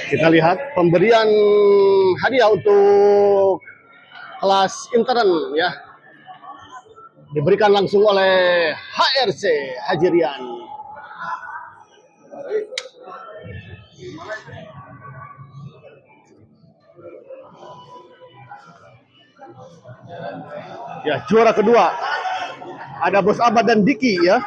Kita lihat pemberian hadiah untuk kelas intern ya. Diberikan langsung oleh HRC Haji Rian. Ya, juara kedua ada Bos Abad dan Diki ya.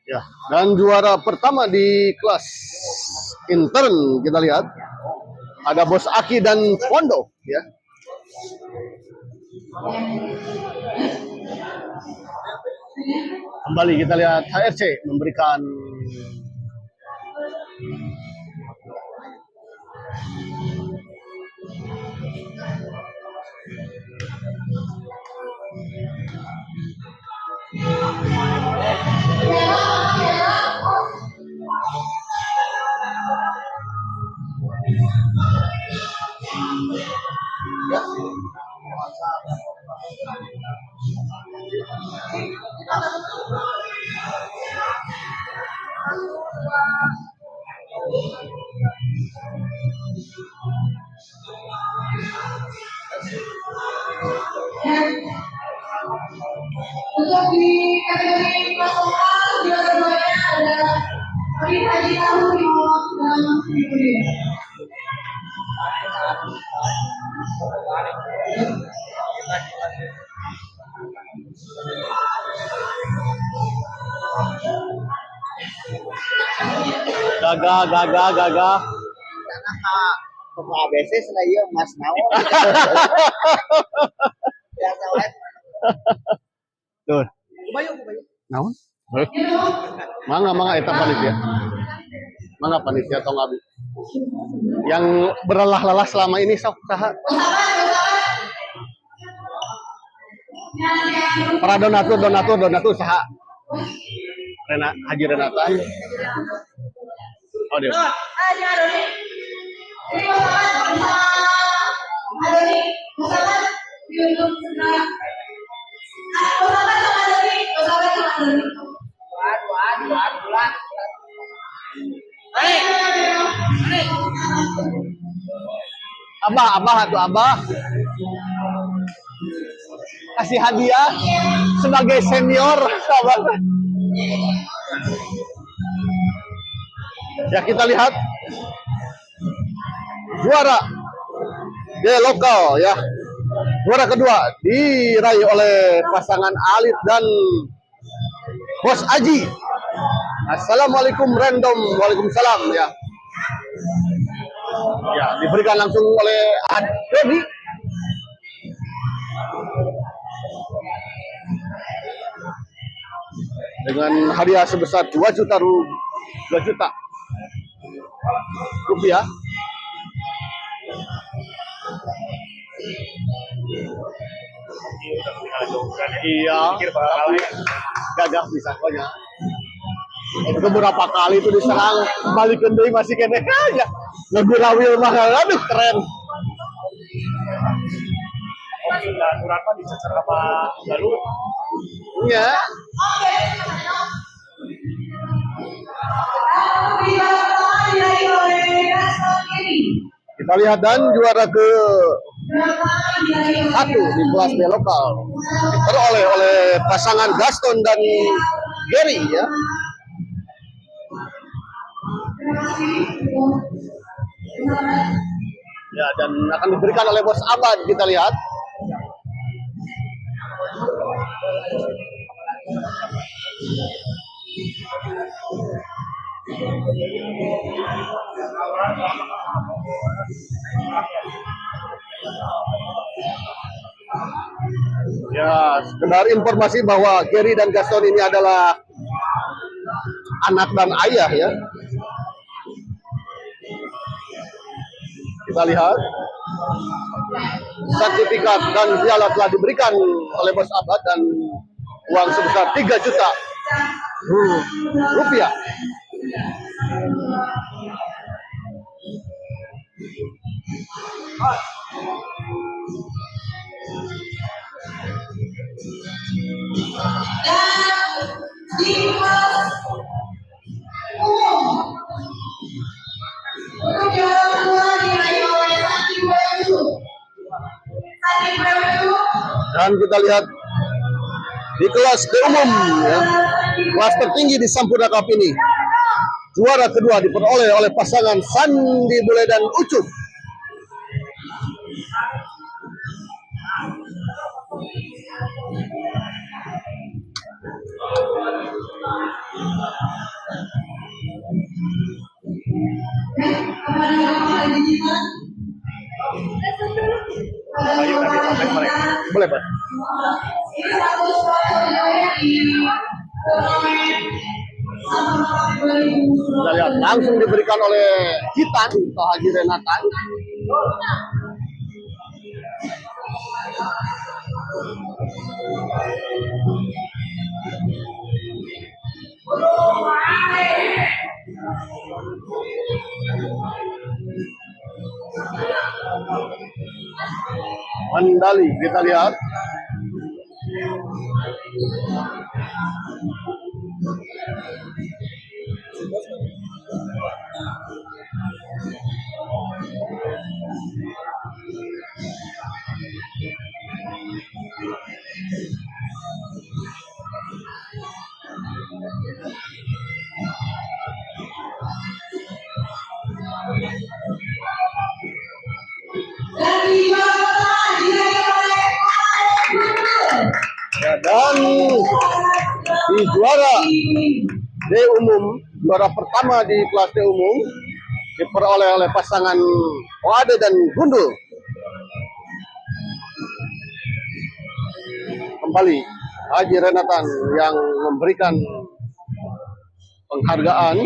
Ya, dan juara pertama di kelas intern kita lihat ada Bos Aki dan Pondo ya. Kembali kita lihat HRC memberikan untuk di kategori kelas 4 juara keduanya ada Haji Tahu di dan Ibu. Gagah. Pokok ABC saya Mas Naon. Ya sawat. Tuh. Bayu. Naon? Mangga eta panitia. Mangga panitia tong abi. Yang berlelah-lelah selama ini sok saha? Para donatur saha? Haji Renata. Oh dia. Abah kasih hadiah sebagai senior sahabat. Ya, kita lihat juara dia lokal ya. Juara kedua diraih oleh pasangan Alit dan Bos Aji. Assalamualaikum random. Waalaikumsalam ya. Ya, diberikan langsung oleh Dedi. Dengan hadiah sebesar 2 juta rupiah. Iya, gagah bisa pokoknya. Itu beberapa kali itu diserang, balik ke deui masih kene aja. Ngegurawil mah aduh keren. Oke, dan Uratma dicecer sama Galuh. Iya. Kita lihat dan juara ke 1 di kelas B lokal diperoleh oleh pasangan Gaston dan Gary ya. Ya, dan akan diberikan oleh Bos Abad, kita lihat. Ya, sekedar informasi bahwa Gary dan Gaston ini adalah anak dan ayah ya. Kita lihat sertifikat dan piala telah diberikan oleh Bos Abad dan uang sebesar 3 juta rupiah. Dan di kelas umum untuk juara kedua diraih oleh Sati Baju. Dan kita lihat di kelas D umum ya, kelas tertinggi di Sampurna Cup ini, juara kedua diperoleh oleh pasangan Sandi Bule dan Ucup. Boleh Pak. Kita lihat langsung diberikan oleh Hitan atau Haji Renatan. Mandali kita lihat. Ya, dan di juara D umum, juara pertama di kelas D umum diperoleh oleh pasangan Oade dan Gundul. Kembali Haji Renatan yang memberikan penghargaan.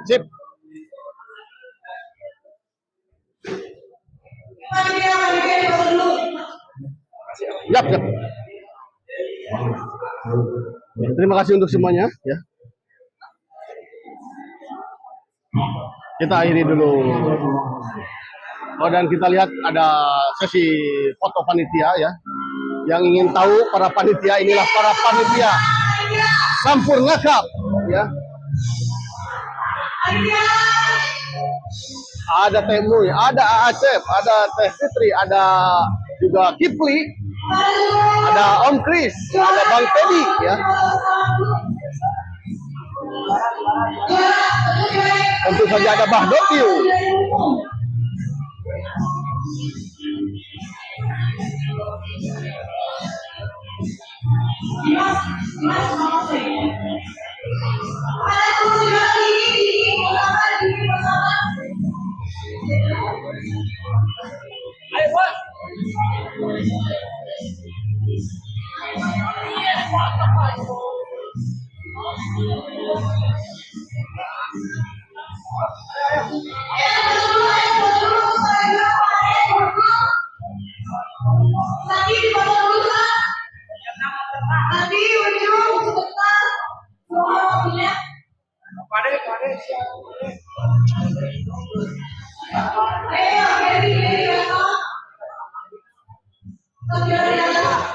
Sip. Yap, yap. Ya, terima kasih untuk semuanya ya. Kita akhiri dulu. Oh, dan kita lihat ada sesi foto panitia ya. Yang ingin tahu para panitia, inilah para panitia Sampurna Cup ya. Ada Teh Mui, ada Acep, ada Teh Fitri, ada juga Kipli, ada Om Kris, ada Bang Teddy ya. Tentu saja ada Bah Dotiu.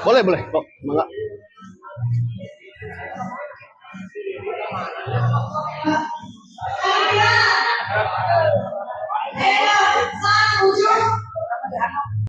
Boleh, boleh. Kok, mangga. Ujung.